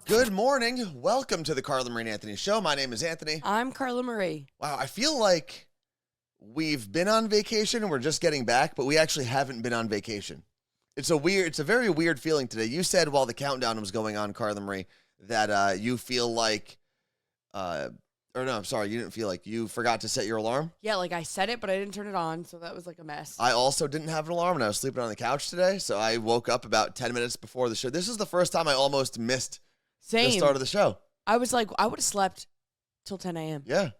Good morning. Welcome to the Carla Marie and Anthony Show. My name is Anthony. I'm Carla Marie. Wow, I feel like we've been on vacation and we're just getting back, but we actually haven't been on vacation. It's a very weird feeling today. You said while the countdown was going on, Carla Marie, that you feel like, you didn't feel like you forgot to set your alarm. Yeah, like I said it, but I didn't turn it on, so that was like a mess. I also didn't have an alarm and I was sleeping on the couch today, so I woke up about 10 minutes before the show. This is the first time I almost missed the start of the show. I was like, I would have slept till 10 a.m. Yeah.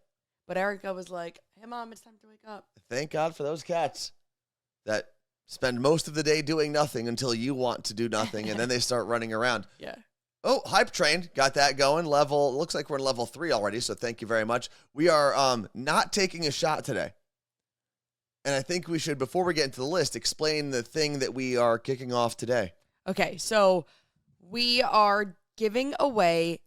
But Erica was like, hey, Mom, it's time to wake up. Thank God for those cats that spend most of the day doing nothing until you want to do nothing, and then they start running around. Yeah. Oh, Hype Train, got that going. Looks like we're in level 3 already, so thank you very much. We are not taking a shot today. And I think we should, before we get into the list, explain the thing that we are kicking off today. Okay, so we are giving away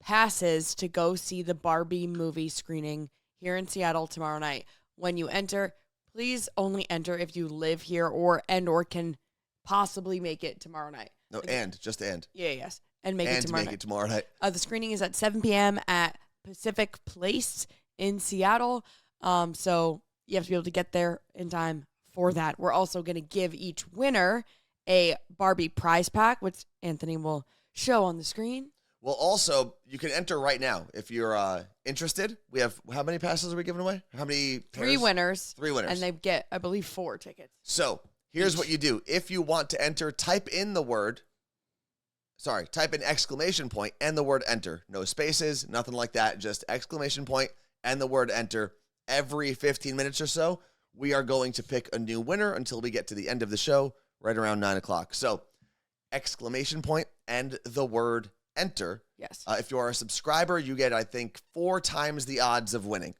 passes to go see the Barbie movie screening here in Seattle tomorrow night. When you enter, please only enter if you live here or can possibly make it tomorrow night. No, just and. Yeah, yes. And make it tomorrow night. The screening is at 7 p.m. at Pacific Place in Seattle. So you have to be able to get there in time for that. We're also going to give each winner a Barbie prize pack, which Anthony will show on the screen. Well, also, you can enter right now if you're interested. We have, how many passes are we giving away? How many pairs? 3 winners. 3 winners. And they get, I believe, 4 tickets. So here's what you do. If you want to enter, type in exclamation point and the word enter. No spaces, nothing like that. Just exclamation point and the word enter. Every 15 minutes or so, we are going to pick a new winner until we get to the end of the show, right around 9 o'clock. So exclamation point and the word enter. Yes. If you are a subscriber, you get, I think, 4 times the odds of winning.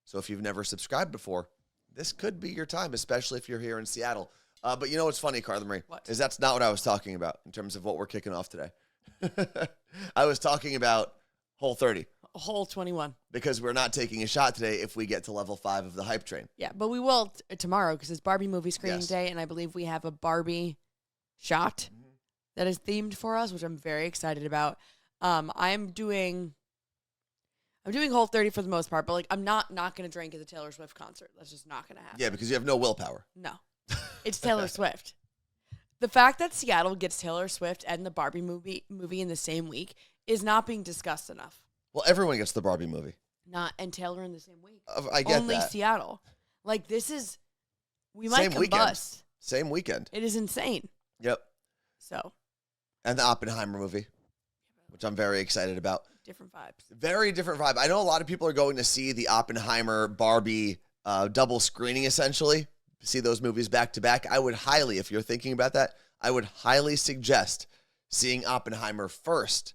So if you've never subscribed before, this could be your time, especially if you're here in Seattle. But you know what's funny, Carla Marie? What? Is that's not what I was talking about in terms of what we're kicking off today. I was talking about Hole 30. Hole 21. Because we're not taking a shot today if we get to level 5 of the Hype Train. Yeah, but we will tomorrow because it's Barbie movie screening Yes. day, and I believe we have a Barbie shot that is themed for us, which I'm very excited about. I'm doing Hole 30 for the most part, but like I'm not going to drink at the Taylor Swift concert. That's just not going to happen. Yeah, because you have no willpower. No. It's Taylor Swift. The fact that Seattle gets Taylor Swift and the Barbie movie in the same week is not being discussed enough. Well, everyone gets the Barbie movie. And Taylor in the same week. I get Only that. Seattle. Like we might Same combust. Same weekend. It is insane. Yep. So. And the Oppenheimer movie, which I'm very excited about. Different vibes. Very different vibe. I know a lot of people are going to see the Oppenheimer Barbie double screening, essentially. See those movies back to back. I would highly, if you're thinking about that, I would highly suggest seeing Oppenheimer first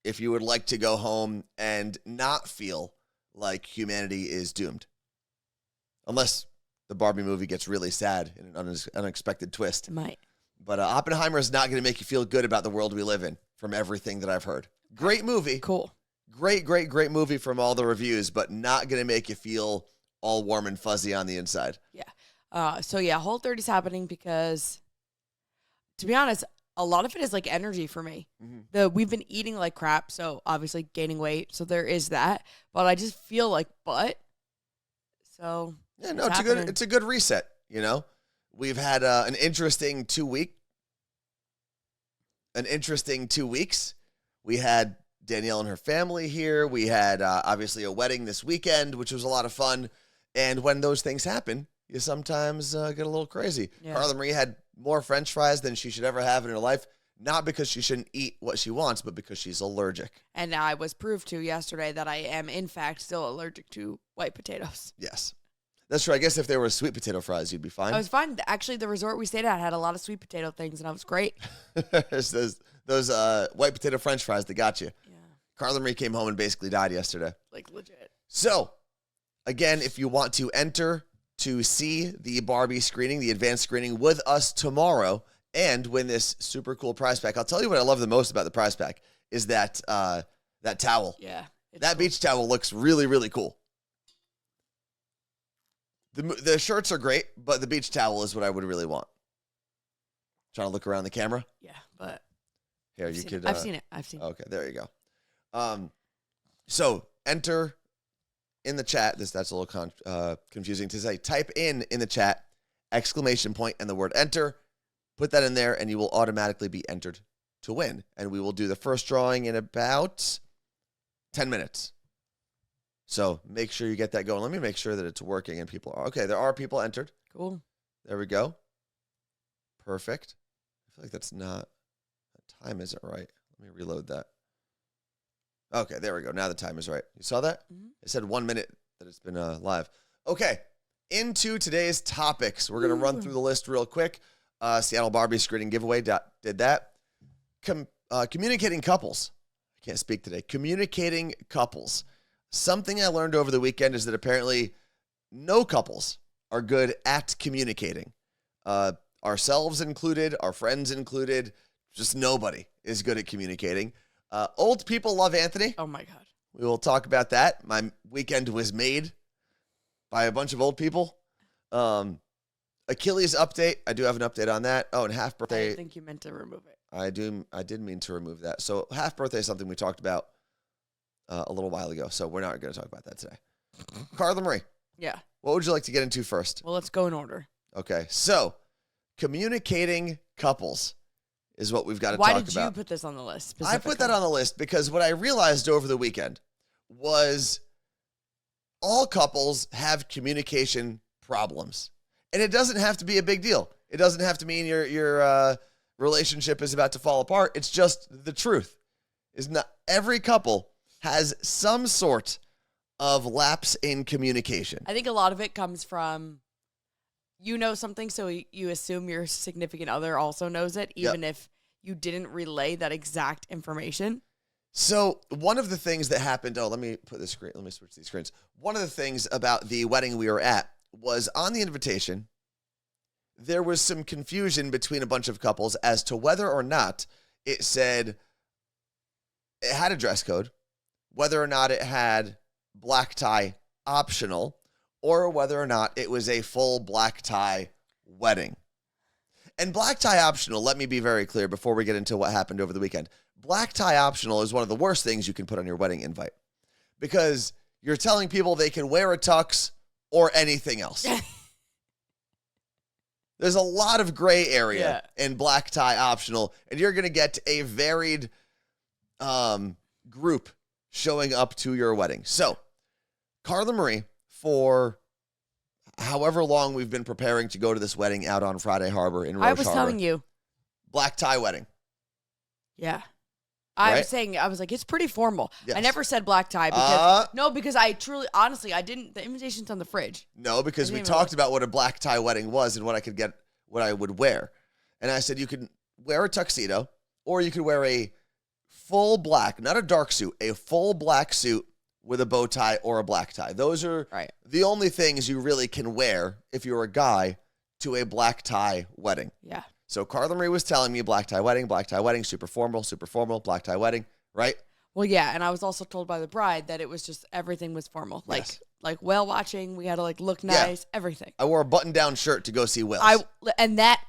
if you would like to go home and not feel like humanity is doomed. Unless the Barbie movie gets really sad in an unexpected twist. It might. But Oppenheimer is not going to make you feel good about the world we live in from everything that I've heard. Great movie. Cool. Great movie from all the reviews, but not going to make you feel all warm and fuzzy on the inside. Yeah. Hole 30 is happening because, to be honest, a lot of it is like energy for me. Mm-hmm. We've been eating like crap, so obviously gaining weight. So there is that, but I just feel like butt. So yeah, no, it's a good reset. You know, we've had an interesting 2 weeks. We had Danielle and her family here. We had obviously a wedding this weekend, which was a lot of fun. And when those things happen, you sometimes get a little crazy. Yeah. Carla Marie had more French fries than she should ever have in her life, not because she shouldn't eat what she wants, but because she's allergic. And I was proved to yesterday that I am, in fact, still allergic to white potatoes. Yes. That's true. I guess if there were sweet potato fries, you'd be fine. I was fine. Actually, the resort we stayed at had a lot of sweet potato things, and I was great. those white potato French fries that got you. Yeah. Carla Marie came home and basically died yesterday. Like, legit. So, again, if you want to enter to see the Barbie screening, the advanced screening with us tomorrow, and win this super cool prize pack, I'll tell you what I love the most about the prize pack is that towel. Yeah. That beach towel looks really, really cool. The shirts are great, but the beach towel is what I would really want. Trying to look around the camera. Yeah, but Here, I've you seen could. it. I've seen it. Okay, there you go. So enter in the chat. That's a little confusing to say. Type in the chat, ! and the word enter. Put that in there, and you will automatically be entered to win. And we will do the first drawing in about 10 minutes. So make sure you get that going. Let me make sure that it's working and people are. Okay, there are people entered. Cool. There we go. Perfect. I feel like that's not, the time isn't right. Let me reload that. Okay, there we go. Now the time is right. You saw that? Mm-hmm. It said 1 minute that it's been live. Okay, into today's topics. We're going to run through the list real quick. Seattle Barbie screening giveaway did that. Communicating couples. I can't speak today. Communicating couples. Something I learned over the weekend is that apparently no couples are good at communicating. Ourselves included, our friends included, just nobody is good at communicating. Old people love Anthony. Oh, my God. We will talk about that. My weekend was made by a bunch of old people. Achilles update. I do have an update on that. Oh, and half birthday. I think you meant to remove it. I did mean to remove that. So half birthday is something we talked about a little while ago. So we're not going to talk about that today. Carla Marie. Yeah. What would you like to get into first? Well, let's go in order. Okay. So communicating couples is what we've got to talk about. Why did you put this on the list? I put that on the list because what I realized over the weekend was all couples have communication problems. And it doesn't have to be a big deal. It doesn't have to mean your relationship is about to fall apart. It's just the truth. Is not every couple has some sort of lapse in communication. I think a lot of it comes from you know something, so you assume your significant other also knows it, even if you didn't relay that exact information. So one of the things that happened, let me switch these screens. One of the things about the wedding we were at was on the invitation, there was some confusion between a bunch of couples as to whether or not it said it had a dress code, whether or not it had black tie optional, or whether or not it was a full black tie wedding. And black tie optional, let me be very clear before we get into what happened over the weekend. Black tie optional is one of the worst things you can put on your wedding invite because you're telling people they can wear a tux or anything else. There's a lot of gray area in black tie optional, and you're going to get a varied group showing up to your wedding. So, Carla Marie, for however long we've been preparing to go to this wedding out on Friday Harbor in Roche Harbor. I was telling you. Black tie wedding. Yeah. I was like, it's pretty formal. Yes. I never said black tie because I truly, honestly, I didn't. The invitation's on the fridge. No, because we talked about what a black tie wedding was and what I would wear. And I said you could wear a tuxedo or you could wear a full black, not a dark suit, a full black suit with a bow tie or a black tie. Those are the only things you really can wear if you're a guy to a black tie wedding. Yeah. So Carla Marie was telling me black tie wedding, super formal, black tie wedding, right? Well, yeah, and I was also told by the bride that it was just everything was formal. Like whale watching, we had to look nice, everything. I wore a button-down shirt to go see whales. And that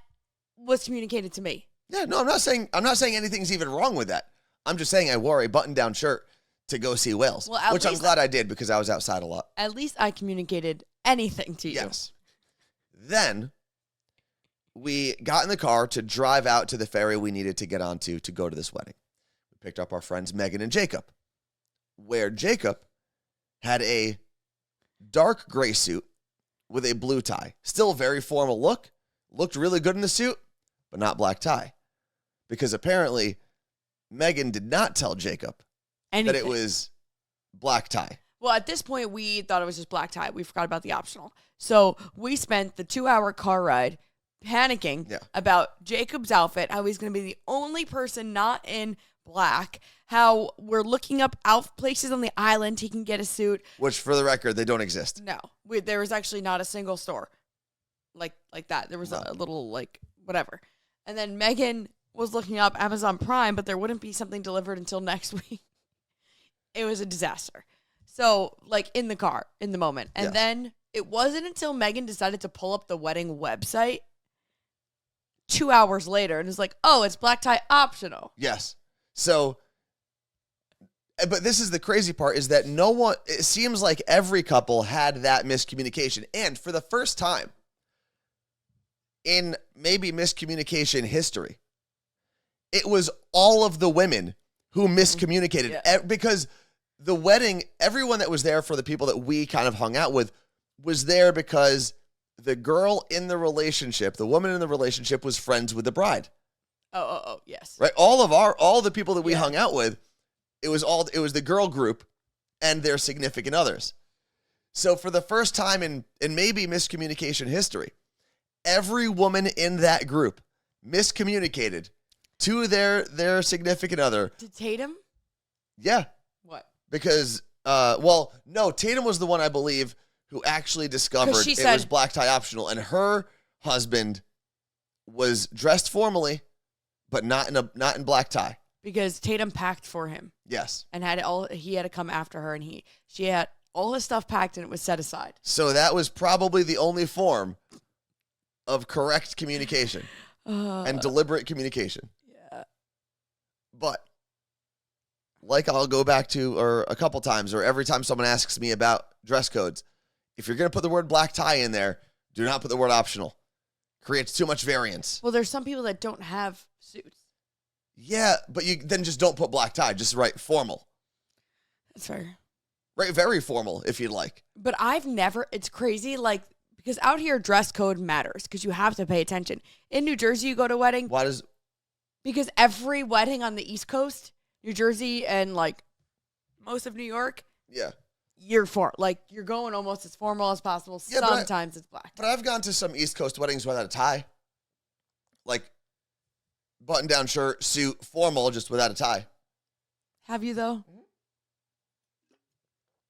was communicated to me. Yeah, no, I'm not saying anything's even wrong with that. I'm just saying I wore a button-down shirt to go see whales, which I'm glad I did because I was outside a lot. At least I communicated anything to you. Yes. Then we got in the car to drive out to the ferry we needed to get onto to go to this wedding. We picked up our friends Megan and Jacob, where Jacob had a dark gray suit with a blue tie. Still a very formal look. Looked really good in the suit, but not black tie. Because apparently Megan did not tell Jacob that it was black tie. Well, at this point, we thought it was just black tie. We forgot about the optional. So we spent the 2-hour car ride panicking about Jacob's outfit, how he's going to be the only person not in black, how we're looking up places on the island he can get a suit. Which, for the record, they don't exist. No. There was actually not a single store like that. There was a little, whatever. And then Megan was looking up Amazon Prime, but there wouldn't be something delivered until next week. It was a disaster. So, in the car, in the moment. And then it wasn't until Megan decided to pull up the wedding website 2 hours later and is like, oh, it's black tie optional. Yes. So, but this is the crazy part, is that it seems like every couple had that miscommunication. And for the first time in maybe miscommunication history, it was all of the women who miscommunicated. Yeah. Because the wedding, everyone that was there for the people that we kind of hung out with was there because the girl in the relationship, the woman in the relationship, was friends with the bride. Oh, yes. Right? All the people that we hung out with, it was the girl group and their significant others. So for the first time in maybe miscommunication history, every woman in that group miscommunicated to their significant other. To Tatum? Yeah. What? Because, no, Tatum was the one, I believe, who actually discovered it was black tie optional, and her husband was dressed formally, but not in black tie. Because Tatum packed for him. Yes. And he had to come after her, and she had all his stuff packed, and it was set aside. So that was probably the only form of correct communication and deliberate communication. Yeah. But like I'll go back to, or a couple times, or every time someone asks me about dress codes, if you're going to put the word black tie in there, do not put the word optional. Creates too much variance. Well, there's some people that don't have suits. Yeah, but you then just don't put black tie. Just write formal. That's fair. Write very formal if you'd like. But it's crazy, like, because out here dress code matters because you have to pay attention. In New Jersey, you go to a wedding. Why does? Because every wedding on the East Coast, New Jersey, and like most of New York. Yeah. You're going almost as formal as possible. Yeah, sometimes it's black. But I've gone to some East Coast weddings without a tie. Like button-down shirt, suit, formal, just without a tie. Have you, though?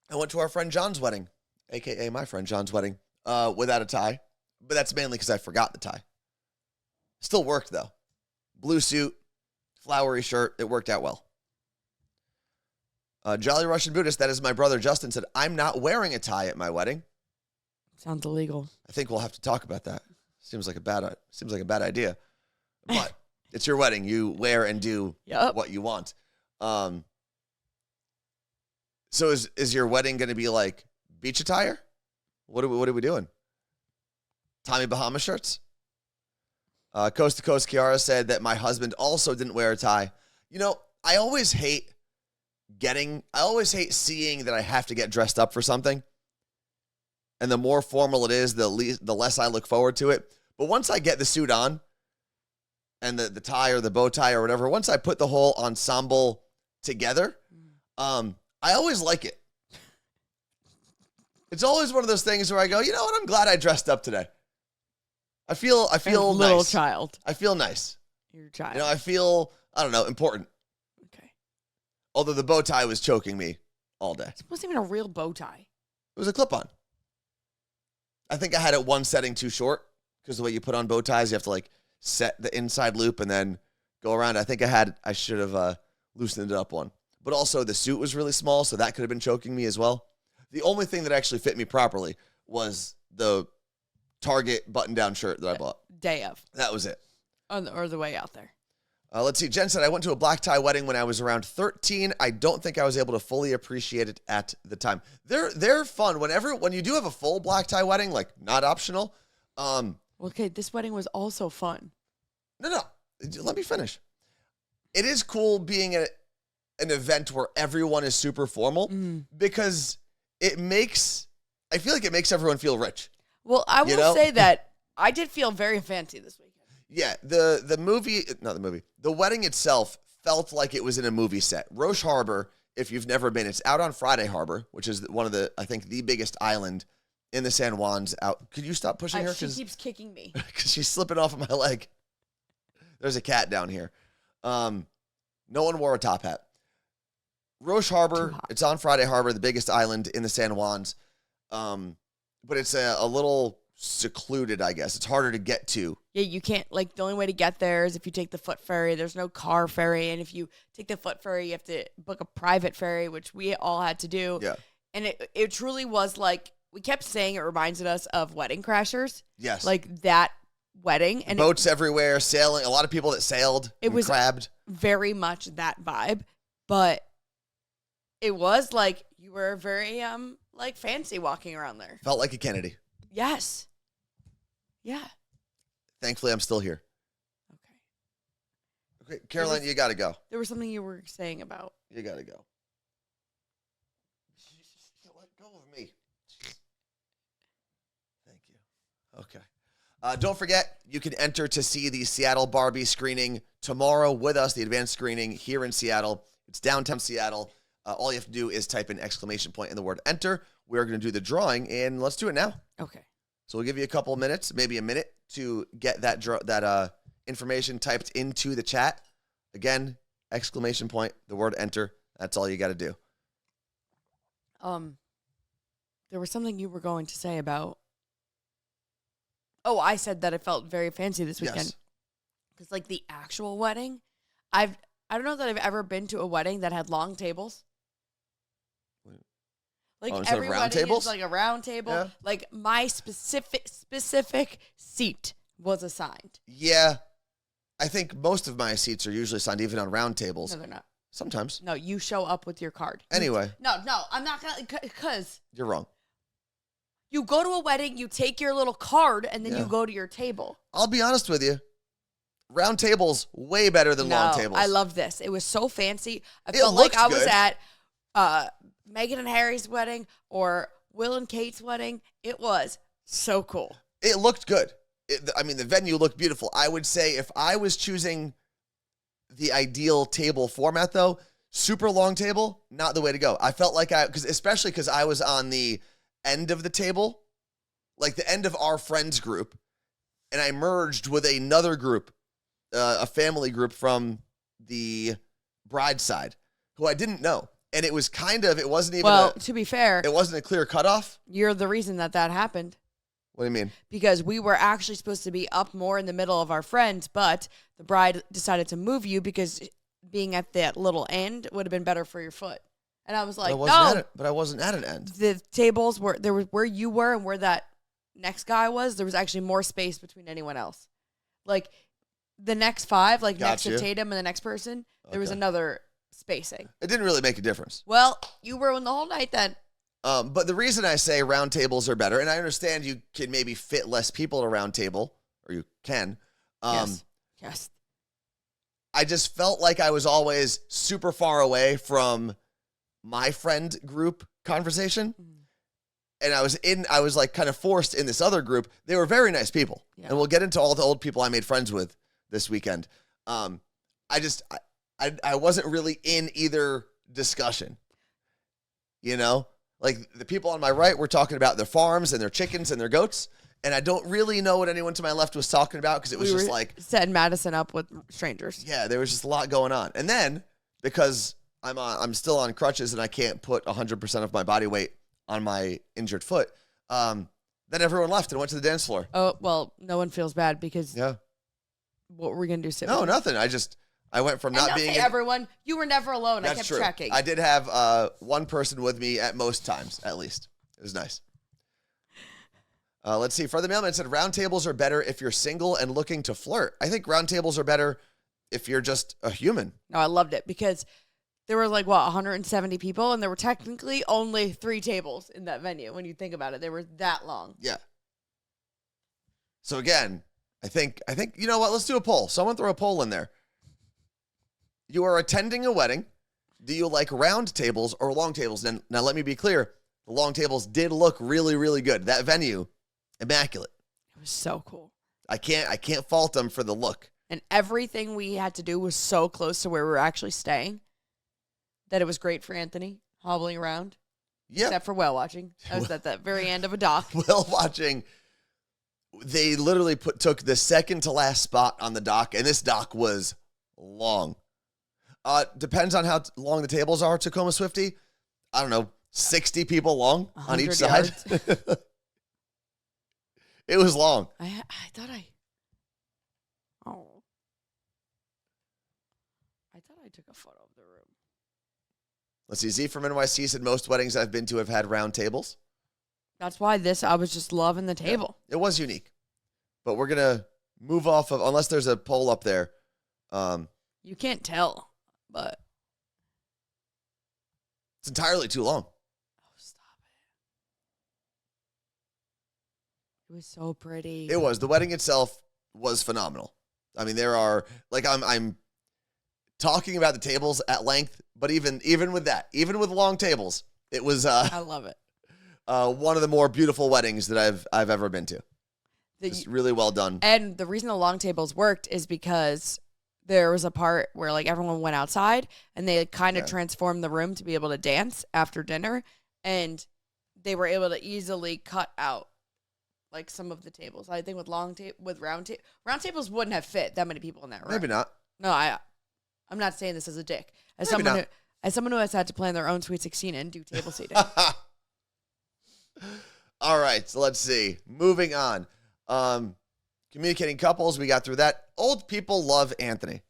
I went to our friend John's wedding, a.k.a. my friend John's wedding, without a tie. But that's mainly because I forgot the tie. Still worked, though. Blue suit, flowery shirt. It worked out well. Jolly Russian Buddhist, that is my brother Justin, said, I'm not wearing a tie at my wedding. Sounds illegal. I think we'll have to talk about that. Seems like a bad idea. But it's your wedding. You wear and do what you want. So is your wedding going to be like beach attire? What are we doing? Tommy Bahama shirts? Coast to Coast Kiara said that my husband also didn't wear a tie. You know, I always hate seeing that I have to get dressed up for something. And the more formal it is, the less I look forward to it. But once I get the suit on and the tie or the bow tie or whatever, once I put the whole ensemble together, I always like it. It's always one of those things where I go, you know what? I'm glad I dressed up today. I feel little nice. Child. I feel nice. You're a child. You know, I feel, I don't know, important. Okay. Although the bow tie was choking me all day. It wasn't even a real bow tie. It was a clip-on. I think I had it one setting too short because the way you put on bow ties, you have to like set the inside loop and then go around. I should have loosened it up one. But also the suit was really small, so that could have been choking me as well. The only thing that actually fit me properly was the Target button-down shirt that I bought. Day of. That was it. Or the way out there. Let's see. Jen said, I went to a black tie wedding when I was around 13. I don't think I was able to fully appreciate it at the time. They're fun. When you do have a full black tie wedding, like not optional. Okay, this wedding was also fun. No. Let me finish. It is cool being at an event where everyone is super formal because I feel like it makes everyone feel rich. Well, I will say that I did feel very fancy this weekend. Yeah, the wedding itself felt like it was in a movie set. Roche Harbor, if you've never been, it's out on Friday Harbor, which is one of the biggest island in the San Juans out. Could you stop pushing her? She keeps kicking me. Because she's slipping off of my leg. There's a cat down here. No one wore a top hat. Roche Harbor, it's on Friday Harbor, the biggest island in the San Juans. But it's a little secluded, I guess. It's harder to get to. Yeah, you can't, the only way to get there is if you take the foot ferry. There's no car ferry. And if you take the foot ferry, you have to book a private ferry, which we all had to do. Yeah. And it truly was we kept saying it reminded us of Wedding Crashers. Yes. Like that wedding. And boats everywhere, sailing. A lot of people that sailed. It was crabbed. Very much that vibe, but it was like you were very like fancy walking around there. Felt like a Kennedy. Yes. Yeah. Thankfully, I'm still here. Okay, Caroline, you got to go. There was something you were saying about. You got to go. Let go of me. Thank you. Okay. Don't forget, you can enter to see the Seattle Barbie screening tomorrow with us, the advanced screening here in Seattle. It's downtown Seattle. All you have to do is type in ! in the word enter. We're going to do the drawing, and let's do it now. Okay. So we'll give you a couple of minutes, maybe a minute, to get that information typed into the chat. Again, ! the word enter. That's all you got to do. There was something you were going to say about. Oh, I said that it felt very fancy this weekend. Because like the actual wedding, I don't know that I've ever been to a wedding that had long tables. Like every wedding is like a round table. Yeah. Like my specific seat was assigned. Yeah. I think most of my seats are usually assigned even on round tables. No, they're not. Sometimes. No, you show up with your card. Anyway. No, I'm not going to, because. You're wrong. You go to a wedding, you take your little card, and then you go to your table. I'll be honest with you. Round tables, way better than long tables. I love this. It was so fancy. I felt like I was at Meghan and Harry's wedding or Will and Kate's wedding. It was so cool. It looked good. The venue looked beautiful. I would say if I was choosing the ideal table format, though, super long table, not the way to go. I felt like especially because I was on the end of the table, like the end of our friends group, and I merged with another group, a family group from the bride's side, who I didn't know. And it was it wasn't even to be fair, it wasn't a clear cutoff. You're the reason that happened. What do you mean? Because we were actually supposed to be up more in the middle of our friends, but the bride decided to move you because being at that little end would have been better for your foot. And I was like, but I wasn't at an end. The tables there was where you were and where that next guy was. There was actually more space between anyone else. Like the next five, like next to Tatum and the next person, there was another spacing. It didn't really make a difference. Well, you ruined the whole night then. But the reason I say round tables are better, and I understand you can maybe fit less people at a round table, or you can. Yes. I just felt like I was always super far away from my friend group conversation. And I was like kind of forced in this other group. They were very nice people. Yeah. And we'll get into all the old people I made friends with this weekend. I wasn't really in either discussion. You know? Like the people on my right were talking about their farms and their chickens and their goats. And I don't really know what anyone to my left was talking about because it was just like setting Madison up with strangers. Yeah, there was just a lot going on. And then because I'm still on crutches and I can't put 100% of my body weight on my injured foot, then everyone left and went to the dance floor. Oh, well, no one feels bad because what were we going to do? No, nothing. I went from not being... everyone, you were never alone. That's I kept true. checking. I did have one person with me at most times, at least. It was nice. Let's see. Further mailman said, round tables are better if you're single and looking to flirt. I think round tables are better if you're just a human. No, I loved it because there were 170 people, and there were technically only 3 tables in that venue. When you think about it, they were that long. Yeah. So again, I think you know what? Let's do a poll. Someone throw a poll in there. You are attending a wedding. Do you like round tables or long tables? Now let me be clear. The long tables did look really, really good. That venue, immaculate. It was so cool. I can't fault them for the look. And everything we had to do was so close to where we were actually staying that it was great for Anthony hobbling around. Yeah. Except for whale watching. I was at the very end of a dock. Whale watching. They literally took the second to last spot on the dock, and this dock was long. Depends on how long the tables are, Tacoma Swifty. I don't know, 60 people long on each side. It was long. I thought I took a photo of the room. Let's see. Z from NYC said most weddings I've been to have had round tables. That's why I was just loving the table. Yeah, it was unique. But we're going to move off of, unless there's a pole up there. You can't tell, but it's entirely too long. Oh, stop it. It was so pretty. It was. The wedding itself was phenomenal. I mean, there are, like, I'm talking about the tables at length, but even with that, even with long tables, it was I love it. One of the more beautiful weddings that I've ever been to. It's really well done. And the reason the long tables worked is because there was a part where like everyone went outside and they kind of transformed the room to be able to dance after dinner, and they were able to easily cut out like some of the tables. I think with round tables wouldn't have fit that many people in that room. Maybe not. No, I'm not saying this as a dick. As someone who has had to plan their own Sweet 16 and do table seating. All right, so let's see. Moving on. Communicating couples, we got through that. Old people love Anthony.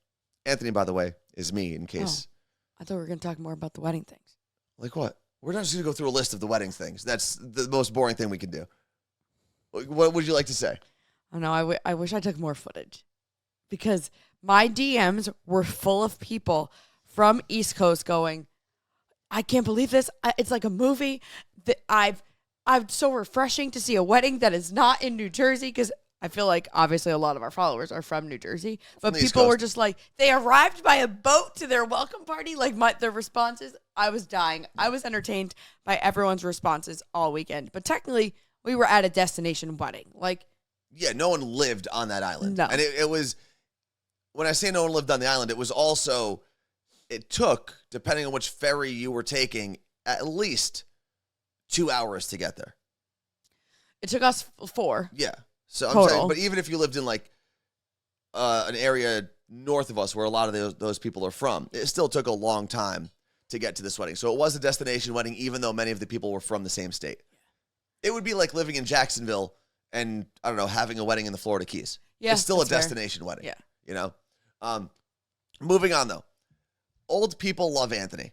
Anthony, by the way, is me, in case. I thought we were going to talk more about the wedding things. Like what? We're not just going to go through a list of the wedding things. That's the most boring thing we can do. What would you like to say? Oh, no, I wish I took more footage. Because my DMs were full of people from East Coast going, I can't believe this. It's like a movie. I'm so refreshing to see a wedding that is not in New Jersey, because I feel like obviously a lot of our followers are from New Jersey, but people were just like, they arrived by a boat to their welcome party. Like their responses, I was dying. I was entertained by everyone's responses all weekend, but technically we were at a destination wedding. Like, yeah, no one lived on that island. No. And it was, when I say no one lived on the island, it was also, it took, depending on which ferry you were taking, at least 2 hours to get there. It took us 4. Yeah. So total. I'm saying, but even if you lived in like an area north of us where a lot of those people are from, it still took a long time to get to this wedding. So it was a destination wedding, even though many of the people were from the same state. It would be like living in Jacksonville and, I don't know, having a wedding in the Florida Keys. Yeah, it's still a fair. destination wedding. Yeah. You know? Moving on, though. Old people love Anthony.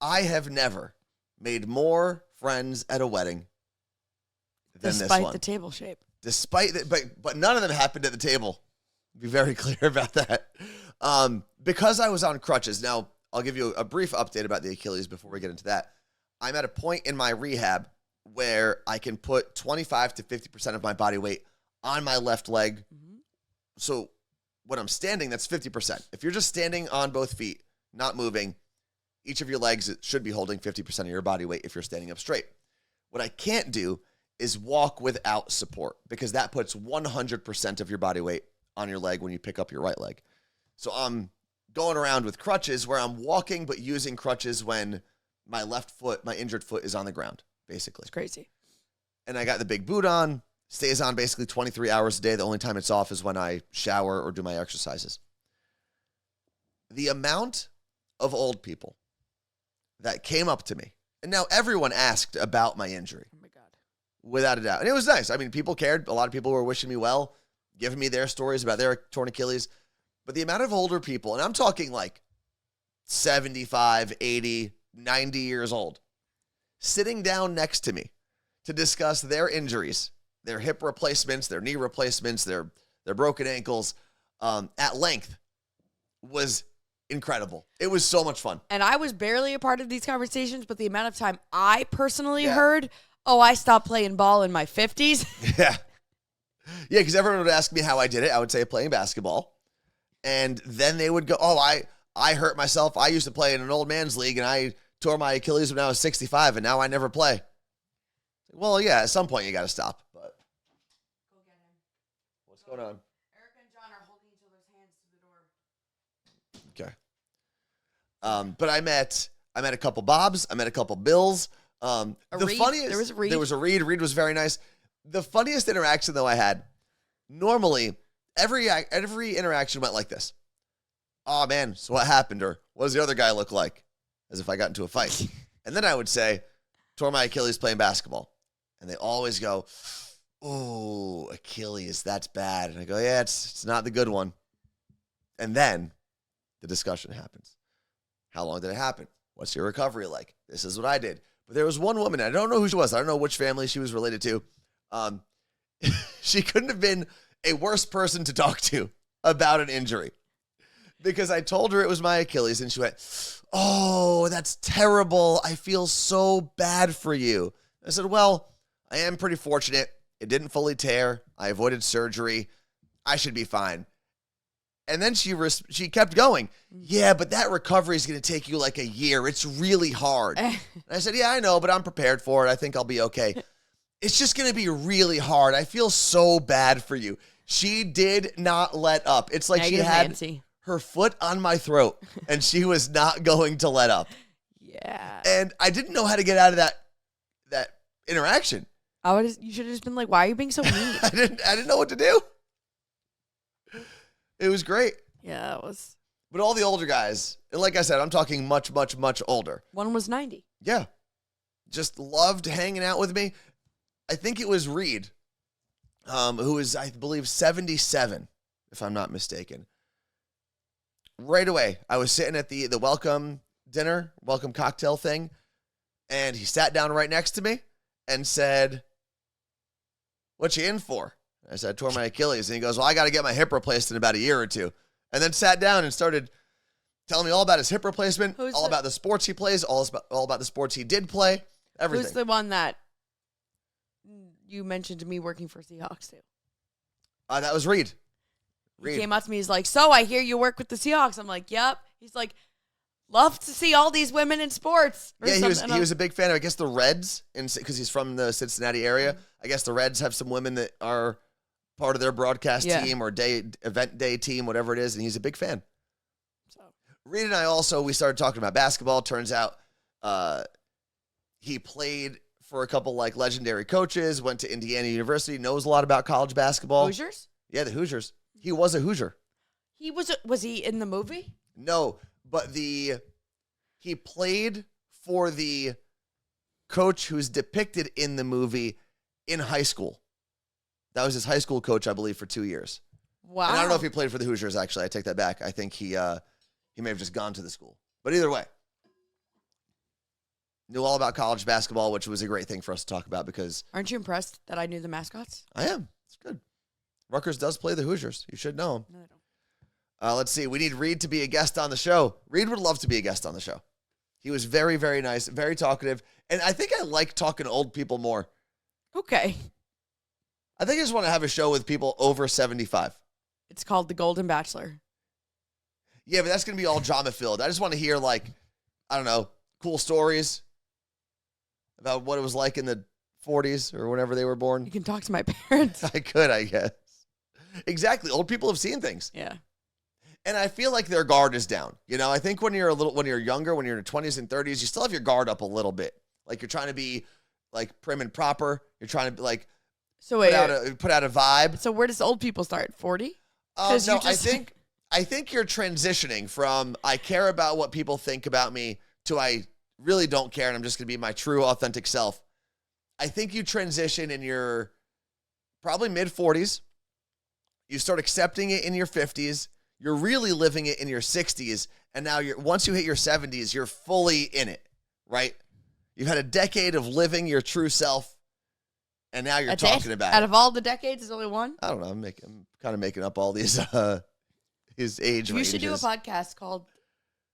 I have never made more friends at a wedding than this one. Despite the table shape. Despite that, but none of them happened at the table. Be very clear about that. Because I was on crutches. Now, I'll give you a brief update about the Achilles before we get into that. I'm at a point in my rehab where I can put 25 to 50% of my body weight on my left leg. Mm-hmm. So when I'm standing, that's 50%. If you're just standing on both feet, not moving, each of your legs should be holding 50% of your body weight if you're standing up straight. What I can't do is walk without support, because that puts 100% of your body weight on your leg when you pick up your right leg. So I'm going around with crutches where I'm walking but using crutches when my left foot, my injured foot, is on the ground, basically. It's crazy. And I got the big boot on, stays on basically 23 hours a day. The only time it's off is when I shower or do my exercises. The amount of old people that came up to me, and now everyone asked about my injury. Oh my God. Without a doubt. And it was nice. I mean, people cared. A lot of people were wishing me well, giving me their stories about their torn Achilles. But the amount of older people, and I'm talking like 75, 80, 90 years old, sitting down next to me to discuss their injuries, their hip replacements, their knee replacements, their broken ankles at length was incredible. It was so much fun. And I was barely a part of these conversations, but the amount of time I personally heard, I stopped playing ball in my 50s. Yeah. Yeah, because everyone would ask me how I did it. I would say playing basketball. And then they would go, I hurt myself. I used to play in an old man's league, and I tore my Achilles when I was 65, and now I never play. Well, yeah, at some point you got to stop. But go get him. What's going on? Erica and John are holding each other's hands to the door. Okay. But I met a couple Bobs. I met a couple Bills. There was a Reed. There was a Reed. Reed was very nice. The funniest interaction, though, I had, normally, every interaction went like this. Oh, man, so what happened? Or what does the other guy look like? As if I got into a fight. And then I would say, tore my Achilles playing basketball. And they always go, oh, Achilles, that's bad. And I go, yeah, it's not the good one. And then the discussion happens. How long did it happen? What's your recovery like? This is what I did. But there was one woman, I don't know who she was. I don't know which family she was related to. She couldn't have been a worse person to talk to about an injury because I told her it was my Achilles and she went, "Oh, that's terrible. I feel so bad for you." I said, "Well, I am pretty fortunate. It didn't fully tear. I avoided surgery. I should be fine." And then she kept going. "Yeah, but that recovery is going to take you like a year. It's really hard." And I said, "Yeah, I know, but I'm prepared for it. I think I'll be okay." "It's just going to be really hard. I feel so bad for you." She did not let up. It's like she had her foot on my throat and she was not going to let up. Yeah. And I didn't know how to get out of that interaction. You should have just been like, "Why are you being so mean?" I didn't know what to do. It was great. Yeah, it was. But all the older guys, and like I said, I'm talking much, much, much older. One was 90. Yeah. Just loved hanging out with me. I think it was Reed, who is, I believe, 77, if I'm not mistaken. Right away, I was sitting at the welcome dinner, welcome cocktail thing, and he sat down right next to me and said, "What you in for?" I said, "I tore my Achilles." And he goes, "Well, I got to get my hip replaced in about a year or two." And then sat down and started telling me all about his hip replacement, about the sports he plays, all about the sports he did play, everything. Who's the one that you mentioned to me working for Seahawks too? That was Reed. He came up to me. He's like, "So I hear you work with the Seahawks." I'm like, "Yep." He's like, "Love to see all these women in sports." Yeah, he was a big fan of, I guess, the Reds, because he's from the Cincinnati area. Mm-hmm. I guess the Reds have some women that are part of their broadcast team or event day team, whatever it is, and he's a big fan. So Reed and I we started talking about basketball. Turns out he played for a couple like legendary coaches, went to Indiana University, knows a lot about college basketball. Hoosiers? Yeah, the Hoosiers. He was a Hoosier. Was he in the movie? No, but he played for the coach who's depicted in the movie in high school. That was his high school coach, I believe, for 2 years. Wow. And I don't know if he played for the Hoosiers, actually. I take that back. I think he may have just gone to the school. But either way, knew all about college basketball, which was a great thing for us to talk about because... Aren't you impressed that I knew the mascots? I am. It's good. Rutgers does play the Hoosiers. You should know him. No, I don't. Let's see. We need Reed to be a guest on the show. Reed would love to be a guest on the show. He was very, very nice, very talkative. And I think I like talking to old people more. Okay. I think I just want to have a show with people over 75. It's called The Golden Bachelor. Yeah, but that's going to be all drama-filled. I just want to hear, like, I don't know, cool stories about what it was like in the 40s or whenever they were born. You can talk to my parents. I could, I guess. Exactly. Old people have seen things. Yeah. And I feel like their guard is down. You know, I think when you're younger, when you're in your 20s and 30s, you still have your guard up a little bit. Like you're trying to be like prim and proper. You're trying to like put out a vibe. So where does old people start? 40? No, I think you're transitioning from I care about what people think about me to I really don't care and I'm just going to be my true authentic self. I think you transition in your probably mid 40s. You start accepting it in your 50s. You're really living it in your 60s. And now once you hit your 70s, you're fully in it, right? You've had a decade of living your true self. And now you're talking about it. Out of all the decades, there's only one? I don't know. I'm kind of making up all these his age ranges. You should do a podcast called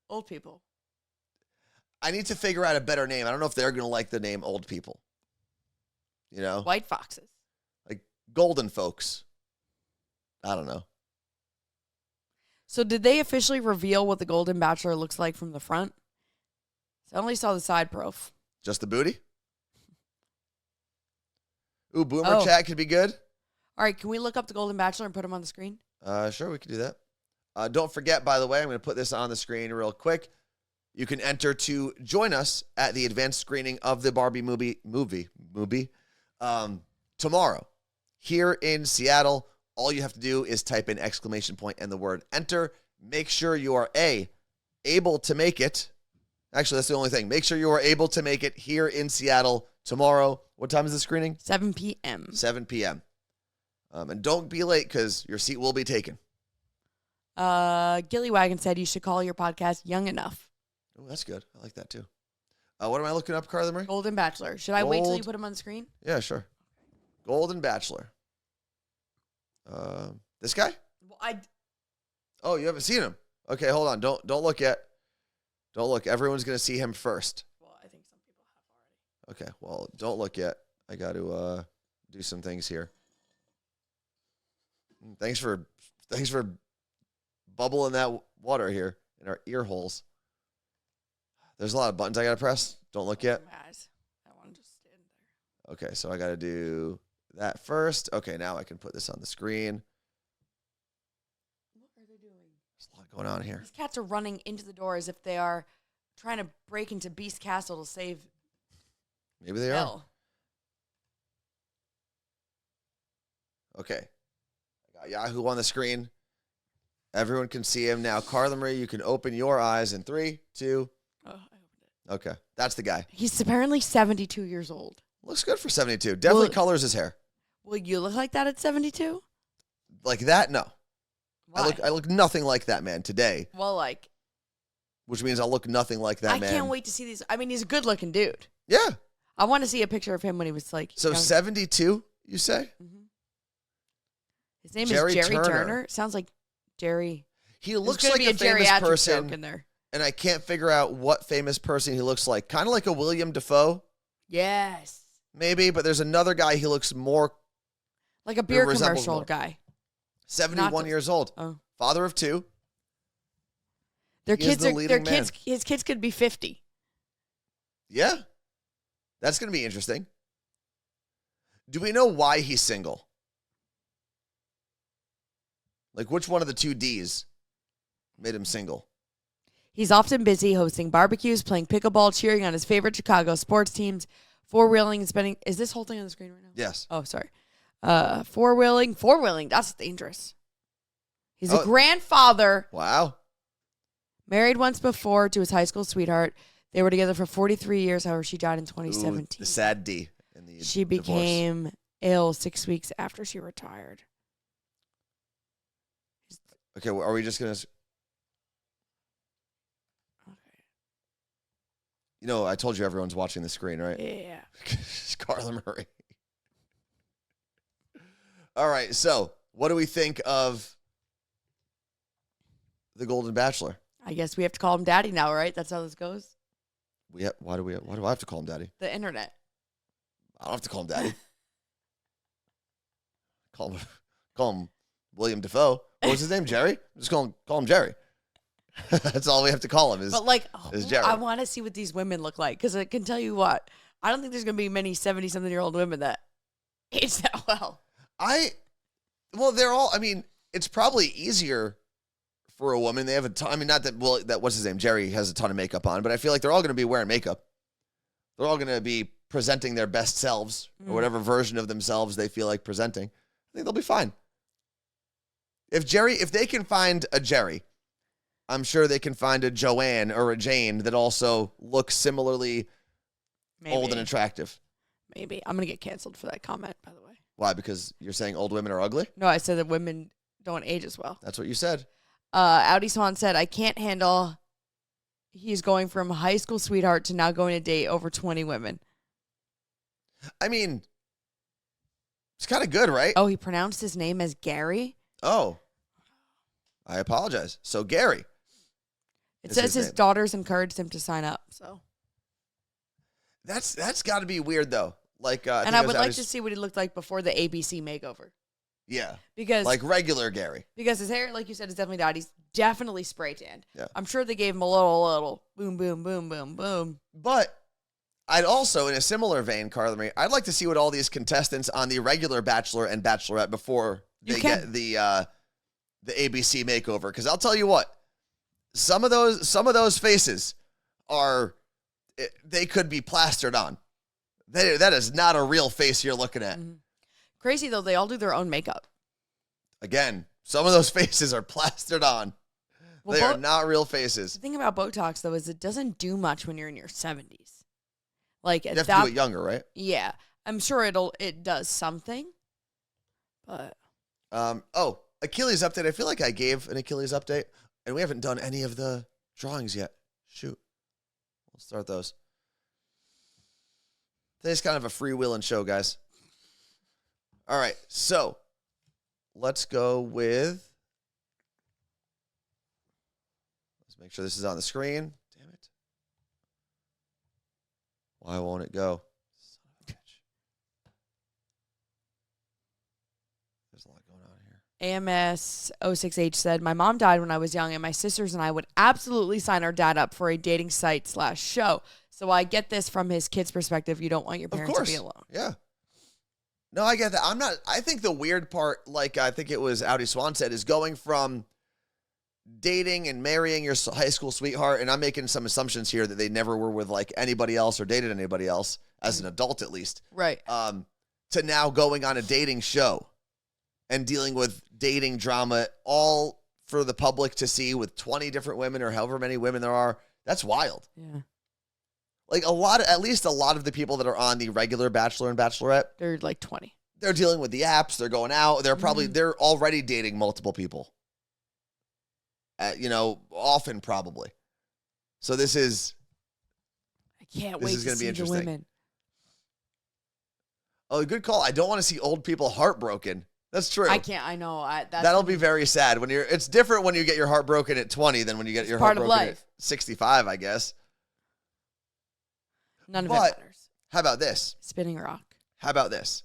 Old People. I need to figure out a better name. I don't know if they're going to like the name Old People. You know? White Foxes. Like Golden Folks. I don't know. So did they officially reveal what the Golden Bachelor looks like from the front? I only saw the side prof. Just the booty? Ooh, Boomer Chat could be good. All right, can we look up the Golden Bachelor and put him on the screen? Sure, we can do that. Don't forget, by the way, I'm going to put this on the screen real quick. You can enter to join us at the advanced screening of the Barbie movie tomorrow here in Seattle. All you have to do is type in ! And the word enter. Make sure you are able to make it. Actually, that's the only thing. Make sure you are able to make it here in Seattle tomorrow. What time is the screening? 7 p.m. 7 p.m. And don't be late because your seat will be taken. Gillywagon said you should call your podcast Young Enough. Oh, that's good. I like that too. What am I looking up, Carla Marie? Golden Bachelor. Should I wait till you put him on the screen? Yeah, sure. Golden Bachelor. This guy? Well, Oh, you haven't seen him. Okay, hold on. Don't look yet. Don't look. Everyone's gonna see him first. Well, I think some people have already. Okay. Well, don't look yet. I got to do some things here. Thanks for bubbling that water here in our ear holes. There's a lot of buttons I got to press. Don't look yet. I want to just stand there. Okay, so I got to do that first. Okay, now I can put this on the screen. What are they doing? There's a lot going on here. These cats are running into the door as if they are trying to break into Beast Castle to save Maybe they are. Okay. I got Yahoo on the screen. Everyone can see him now. Carla Marie, you can open your eyes in 3, 2. Oh, I opened it. Okay, that's the guy. He's apparently 72 years old. Looks good for 72. Definitely colors his hair. Will you look like that at 72? Like that? No. Why? I look nothing like that man today. Well, like, which means I'll look nothing like that man. I can't wait to see these. I mean, he's a good-looking dude. Yeah. I want to see a picture of him when he was like. So 72, you say? Mm-hmm. His name Jerry is Jerry Turner. Turner. Sounds like Jerry. He looks like a famous person in there. And I can't figure out what famous person he looks like. Kind of like a William Dafoe. Yes. Maybe, but there's another guy he looks more like a beer commercial guy. 71 years old. Oh. Father of 2. His kids could be 50. Yeah. That's going to be interesting. Do we know why he's single? Like, which one of the 2 Ds made him single? He's often busy hosting barbecues, playing pickleball, cheering on his favorite Chicago sports teams, four-wheeling and spending... Is this whole thing on the screen right now? Yes. Oh, sorry. Four-wheeling, that's dangerous. He's a grandfather. Wow. Married once before to his high school sweetheart. They were together for 43 years. However, she died in 2017. Ooh, the sad D. In the she became ill 6 weeks after she retired. Okay, well, are we just going to... Okay. You know, I told you everyone's watching the screen, right? Yeah. It's Carla Murray. All right, so what do we think of the Golden Bachelor? I guess we have to call him Daddy now, right? That's how this goes? Why do I have to call him Daddy? The internet. I don't have to call him Daddy. call him William Dafoe. What was his name? Jerry? Just call him Jerry. That's all we have to call him is Jerry. I want to see what these women look like because I can tell you what. I don't think there's going to be many 70-something-year-old women that age that well. They're all, I mean, it's probably easier for a woman. They have a ton, I mean, not that, what's his name? Jerry has a ton of makeup on, but I feel like they're all going to be wearing makeup. They're all going to be presenting their best selves or whatever version of themselves they feel like presenting. I think they'll be fine. If they can find a Jerry, I'm sure they can find a Joanne or a Jane that also looks similarly old and attractive. Maybe. I'm going to get canceled for that comment, by the way. Why? Because you're saying old women are ugly? No, I said that women don't age as well. That's what you said. Audi Swan said, I can't handle he's going from high school sweetheart to now going to date over 20 women. I mean, it's kind of good, right? Oh, he pronounced his name as Gary? Oh, I apologize. So Gary. It says his daughters encouraged him to sign up. So that's got to be weird though. Like, and I would like to see what he looked like before the ABC makeover. Yeah, because like regular Gary. Because his hair, like you said, is definitely dyed. He's definitely spray tanned. Yeah, I'm sure they gave him a little boom, boom, boom, boom, boom. But I'd also, in a similar vein, Carla Marie, I'd like to see what all these contestants on the regular Bachelor and Bachelorette before they get the ABC makeover. Because I'll tell you what, some of those faces they could be plastered on. That is not a real face you're looking at. Mm-hmm. Crazy though, they all do their own makeup. Again, some of those faces are plastered on. Well, they are not real faces. The thing about Botox though is it doesn't do much when you're in your 70s. Like you have to do it younger, right? Yeah, I'm sure it does something. But Achilles update. I feel like I gave an Achilles update, and we haven't done any of the drawings yet. Shoot, we'll start those. Today's kind of a freewheeling show, guys. All right, so let's go with, let's make sure this is on the screen. Damn it. Why won't it go? Son of a bitch. There's a lot going on here. AMS 06H said, my mom died when I was young, and my sisters and I would absolutely sign our dad up for a dating site / show. So I get this from his kid's perspective. You don't want your parents to be alone. Yeah. No, I get that. I think the weird part, like I think it was Audi Swan said, is going from dating and marrying your high school sweetheart, and I'm making some assumptions here that they never were with like anybody else or dated anybody else, as an adult at least. Right. To now going on a dating show and dealing with dating drama all for the public to see with 20 different women or however many women there are. That's wild. Yeah. Like at least a lot of the people that are on the regular Bachelor and Bachelorette, they're like 20. They're dealing with the apps. They're going out. They're they're already dating multiple people. Often probably. So this is. I can't wait to see the women. Oh, good call. I don't want to see old people heartbroken. That's true. I can't. I know. That'll be very sad when it's different when you get your heart broken at 20 than when you get your heart broken at 65, I guess. None of it matters. How about this? Spinning rock. How about this?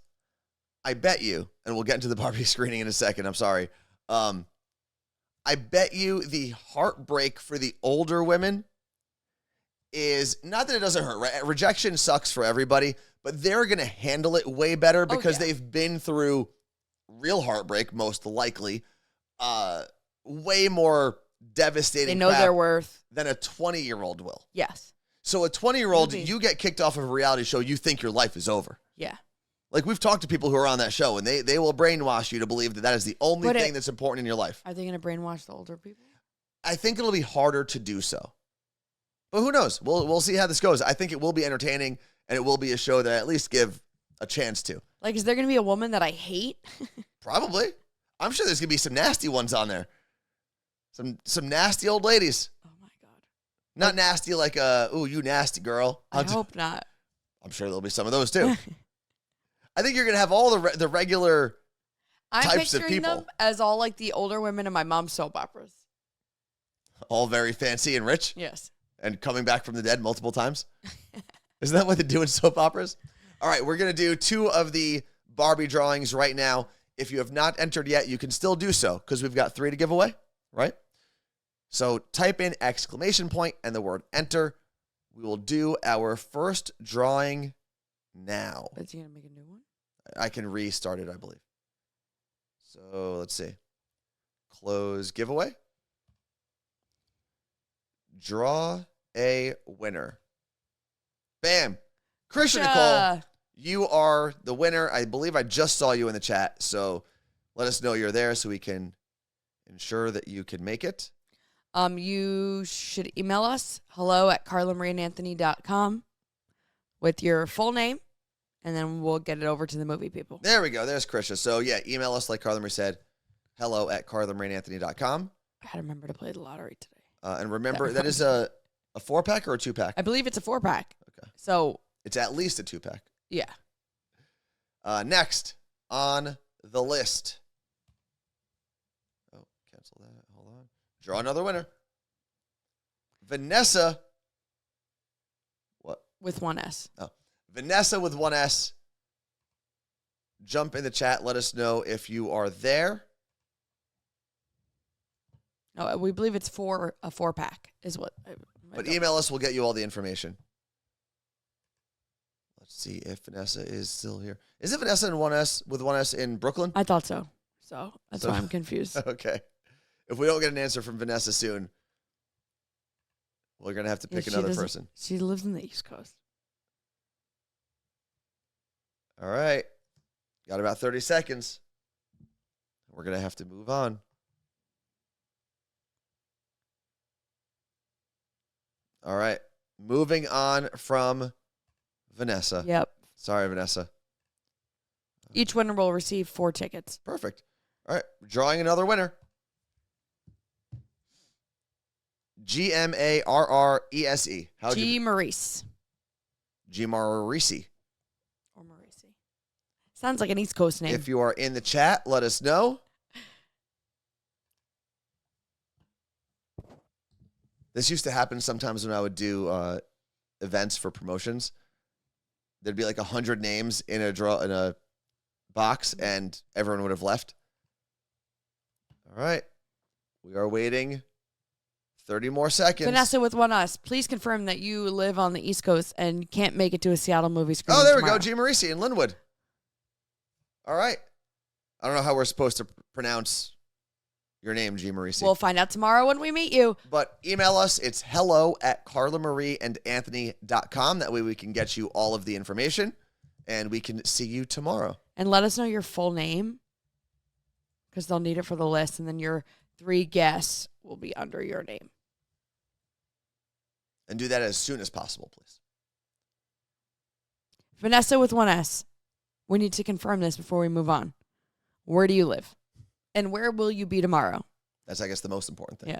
I bet you, and we'll get into the Barbie screening in a second. I'm sorry. I bet you the heartbreak for the older women is not that it doesn't hurt. Right? Rejection sucks for everybody, but they're going to handle it way better because they've been through real heartbreak, most likely. Way more devastating. They know their worth than a 20-year-old will. Yes. So a 20-year-old, you get kicked off of a reality show, you think your life is over. Yeah. Like we've talked to people who are on that show, and they will brainwash you to believe that is the only thing that's important in your life. Are they going to brainwash the older people? I think it'll be harder to do so. But who knows? We'll see how this goes. I think it will be entertaining, and it will be a show that I at least give a chance to. Like, is there going to be a woman that I hate? Probably. I'm sure there's going to be some nasty ones on there. Some nasty old ladies. Oh, my God. Not nasty like, ooh, you nasty girl. I hope not. I'm sure there'll be some of those, too. I think you're going to have all the regular types of people. I'm picturing them as all like the older women in my mom's soap operas. All very fancy and rich? Yes. And coming back from the dead multiple times? Isn't that what they do in soap operas? All right, we're going to do 2 of the Barbie drawings right now. If you have not entered yet, you can still do so because we've got 3 to give away, right? So type in ! And the word enter. We will do our first drawing now. Is he going to make a new one? I can restart it, I believe. So let's see. Close giveaway. Draw a winner. Bam. Christian Nicole, you are the winner. I believe I just saw you in the chat. So let us know you're there so we can ensure that you can make it. You should email us, hello@carlamarieandanthony.com with your full name, and then we'll get it over to the movie people. There we go. There's Krisha. So, yeah, email us like Carla Marie said, hello@carlamarieandanthony.com. I gotta remember to play the lottery today. And remember, that is a 4-pack or a 2-pack? I believe it's a 4-pack. Okay. So it's at least a 2-pack. Yeah. Next on the list. Oh, cancel that. Hold on. Draw another winner. Vanessa. What? With 1 S. Oh. Vanessa with 1 S. Jump in the chat. Let us know if you are there. No, we believe it's a 4-pack is what. But email us. We'll get you all the information. Let's see if Vanessa is still here. Is it Vanessa in 1S with 1S in Brooklyn? I thought so. So that's why I'm confused. Okay. If we don't get an answer from Vanessa soon, we're going to have to pick another person. She lives in the East Coast. All right. Got about 30 seconds. We're going to have to move on. All right. Moving on from Vanessa. Yep. Sorry, Vanessa. Each winner will receive 4 tickets. Perfect. All right. Drawing another winner. Gmarrese. G. Maurice. G. Maurice. Or Maurice. Sounds like an East Coast name. If you are in the chat, let us know. This used to happen sometimes when I would do events for promotions. There'd be like 100 names in a box, and everyone would have left. All right. We are waiting 30 more seconds. Vanessa with One Us, please confirm that you live on the East Coast and can't make it to a Seattle movie screening Oh, there tomorrow. we go. G. Marisi in Linwood. All right. I don't know how we're supposed to pronounce your name, G. Marisi. We'll find out tomorrow when we meet you. But email us. It's hello@carlamarieandanthony.com. That way we can get you all of the information, and we can see you tomorrow. And let us know your full name, because they'll need it for the list, and then your 3 guests will be under your name. And do that as soon as possible, please. Vanessa with 1S, we need to confirm this before we move on. Where do you live? And where will you be tomorrow? That's, I guess, the most important thing. Yeah.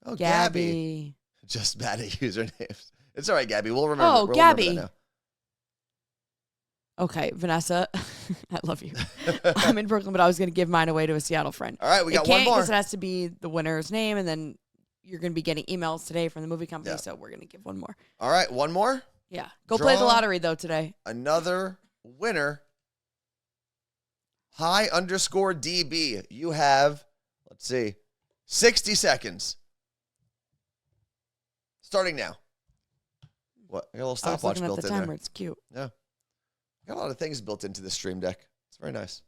Oh, Gabby. Just bad at usernames. It's all right, Gabby. We'll remember. Oh, we'll Gabby. remember that now. Okay, Vanessa, I love you. I'm in Brooklyn, but I was going to give mine away to a Seattle friend. All right, we got one one more. Because it has to be the winner's name, and then you're going to be getting emails today from the movie company, so we're going to give one more. All right, one more. Yeah. Go play the lottery, though, today. Another winner. High_DB. You have, let's see, 60 seconds. Starting now. What? I got a little stopwatch built in there. It's cute. Yeah. Got a lot of things built into the Stream Deck. It's very nice.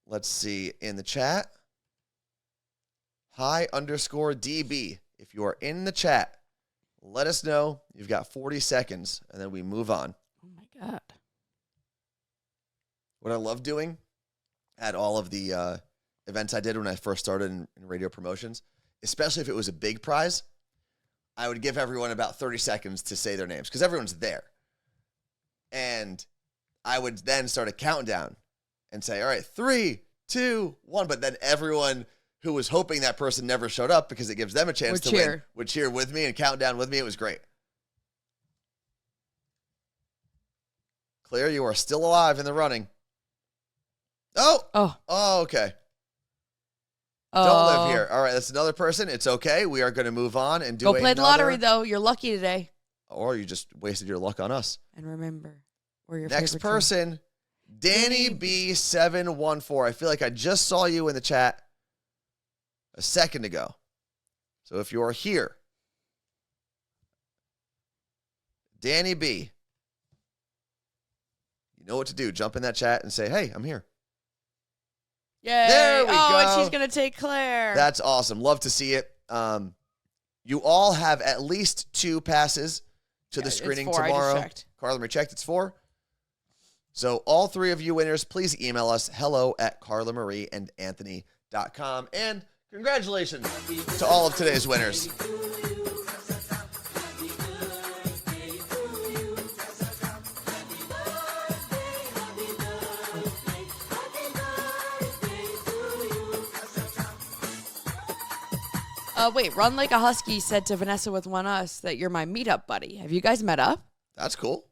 Let's see in the chat. High_DB. If you are in the chat, let us know. You've got 40 seconds, and then we move on. Oh, my God. What I love doing at all of the events I did when I first started in radio promotions, especially if it was a big prize, I would give everyone about 30 seconds to say their names because everyone's there. And I would then start a countdown and say, all right, 3, 2, 1. But then everyone who was hoping that person never showed up because it gives them a chance to win would cheer with me and count down with me. It was great. Claire, you are still alive in the running. Oh, okay. Don't live here. All right, that's another person. It's okay. We are going to move on and do Go play the lottery, though. You're lucky today. Or you just wasted your luck on us. And remember, we're your next person, Danny B714. I feel like I just saw you in the chat a second ago. So if you're here, Danny B, you know what to do. Jump in that chat and say, hey, I'm here. Yay. There we go. And she's going to take Claire. That's awesome. Love to see it. You all have at least 2 passes to the screening tomorrow. I just checked. Carla checked. It's 4. So all 3 of you winners, please email us hello@carlamarieandanthony.com. And congratulations to all of today's winners. Wait, Run Like a Husky said to Vanessa with 1Us that you're my meetup buddy. Have you guys met up? That's cool.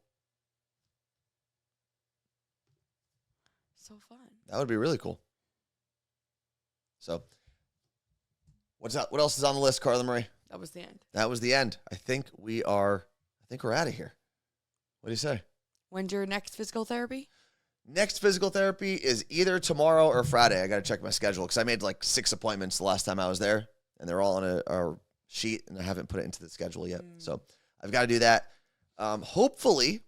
So fun. That would be really cool. So, what's up? What else is on the list, Carla Marie? That was the end. That was the end. I think we're out of here. What do you say? When's your next physical therapy? Next physical therapy is either tomorrow or Friday. I got to check my schedule because I made like 6 appointments the last time I was there. And they're all on a sheet, and I haven't put it into the schedule yet. So I've got to do that. Hopefully,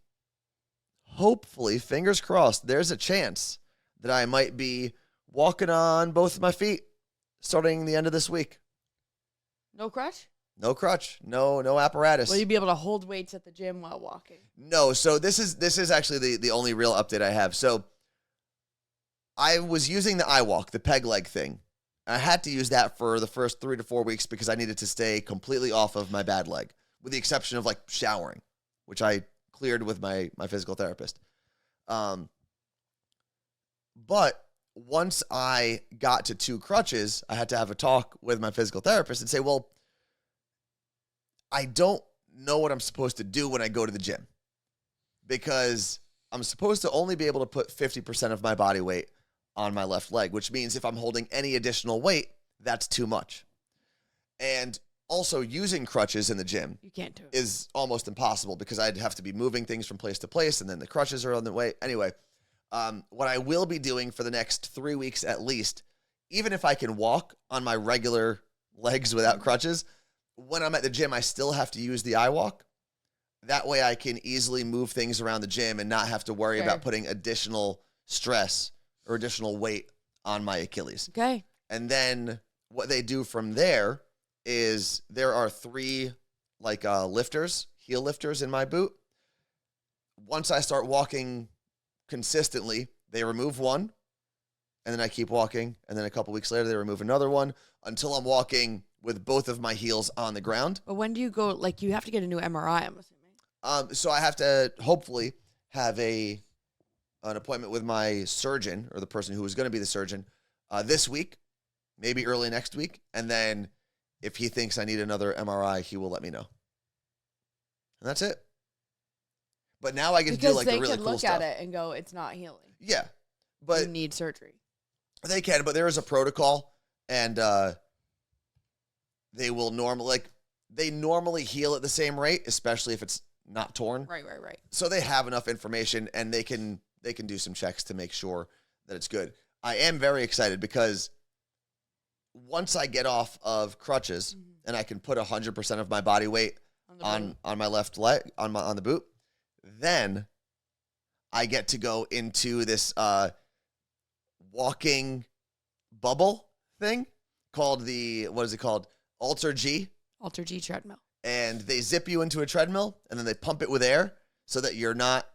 fingers crossed, there's a chance that I might be walking on both of my feet starting the end of this week. No crutch? No crutch. No apparatus. Will you be able to hold weights at the gym while walking? No. So this is actually the only real update I have. So I was using the iWalk, the peg leg thing. I had to use that for the first 3 to 4 weeks because I needed to stay completely off of my bad leg, with the exception of like showering, which I cleared with my physical therapist. But once I got to 2 crutches, I had to have a talk with my physical therapist and say, well, I don't know what I'm supposed to do when I go to the gym because I'm supposed to only be able to put 50% of my body weight on my left leg, which means if I'm holding any additional weight, that's too much. And also using crutches in the gym you can't do it. Is almost impossible because I'd have to be moving things from place to place, and then the crutches are on the way. Anyway, what I will be doing for the next 3 weeks at least, even if I can walk on my regular legs without crutches, when I'm at the gym, I still have to use the iWalk. That way I can easily move things around the gym and not have to worry about putting additional stress or additional weight on my Achilles. Okay. And then what they do from there is there are 3 lifters, heel lifters in my boot. Once I start walking consistently, they remove one, and then I keep walking, and then a couple weeks later they remove another one until I'm walking with both of my heels on the ground. But when do you go, you have to get a new MRI, I'm assuming. So I have to hopefully have an appointment with my surgeon, or the person who is going to be the surgeon, this week, maybe early next week, and then if he thinks I need another MRI, he will let me know. And that's it. But now I get to do the really cool stuff. Because they can look at it and go, it's not healing. Yeah. But you need surgery. They can, but there is a protocol, and they will normally heal at the same rate, especially if it's not torn. Right. So they have enough information, and they can do some checks to make sure that it's good. I am very excited because once I get off of crutches and I can put 100% of my body weight on my left leg, on the boot, then I get to go into this walking bubble thing called Alter G. Alter G treadmill. And they zip you into a treadmill, and then they pump it with air so that you're not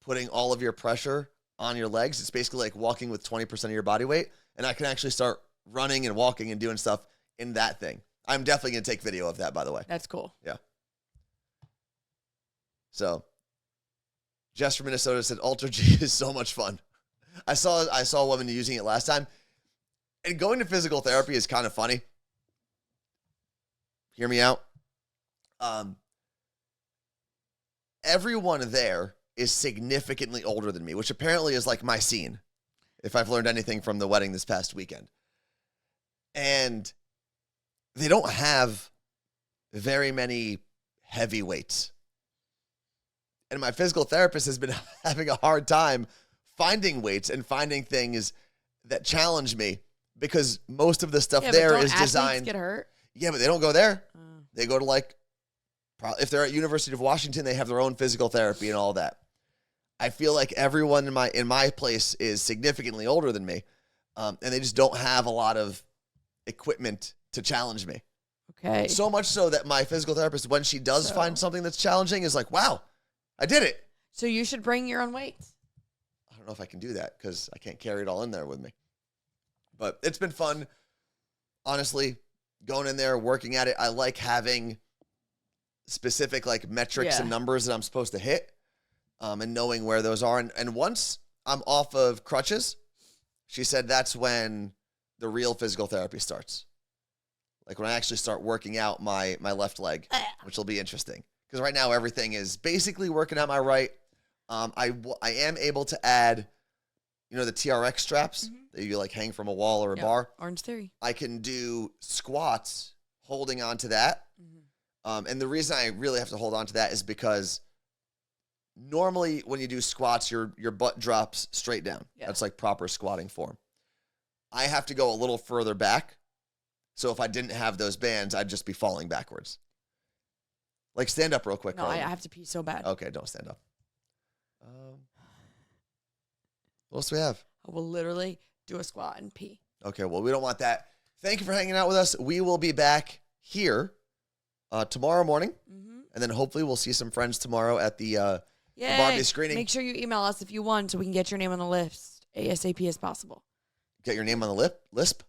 putting all of your pressure on your legs. It's basically like walking with 20% of your body weight, and I can actually start running and walking and doing stuff in that thing. I'm definitely going to take video of that, by the way. That's cool. Yeah. So, Jess from Minnesota said Alter G is so much fun. I saw a woman using it last time. And going to physical therapy is kind of funny. Hear me out. Everyone there is significantly older than me, which apparently is like my scene, if I've learned anything from the wedding this past weekend. And they don't have very many heavy weights. And my physical therapist has been having a hard time finding weights and finding things that challenge me because most of the stuff there is designed. Get hurt? Yeah, but they don't go there. They go to if they're at University of Washington, they have their own physical therapy and all that. I feel like everyone in my place is significantly older than me, and they just don't have a lot of equipment to challenge me. Okay. So much so that my physical therapist, when she does find something that's challenging, is like, wow, I did it. So you should bring your own weights. I don't know if I can do that because I can't carry it all in there with me. But it's been fun, honestly, going in there, working at it. I like having specific metrics and numbers that I'm supposed to hit and knowing where those are. And once I'm off of crutches, she said that's when the real physical therapy starts. Like when I actually start working out my left leg, which will be interesting. Because right now everything is basically working out my right. I am able to add, the TRX straps that you hang from a wall or a bar. Orange Theory. I can do squats holding on to that. And the reason I really have to hold on to that is because normally when you do squats, your butt drops straight down. Yeah. That's proper squatting form. I have to go a little further back. So if I didn't have those bands, I'd just be falling backwards. Stand up real quick. No, I have to pee so bad. Okay, don't stand up. What else do we have? I will literally do a squat and pee. Okay, well, we don't want that. Thank you for hanging out with us. We will be back here tomorrow morning, and then hopefully we'll see some friends tomorrow at the Barbie screening. Make sure you email us if you want so we can get your name on the list ASAP as possible. Get your name on the lisp?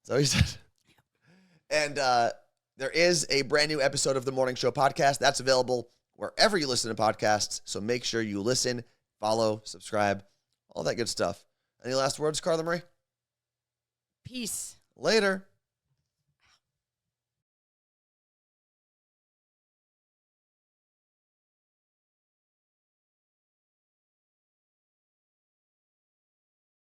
Is that what you said? Yeah. And there is a brand new episode of the Morning Show podcast. That's available wherever you listen to podcasts. So make sure you listen, follow, subscribe, all that good stuff. Any last words, Carla Marie? Peace. Later.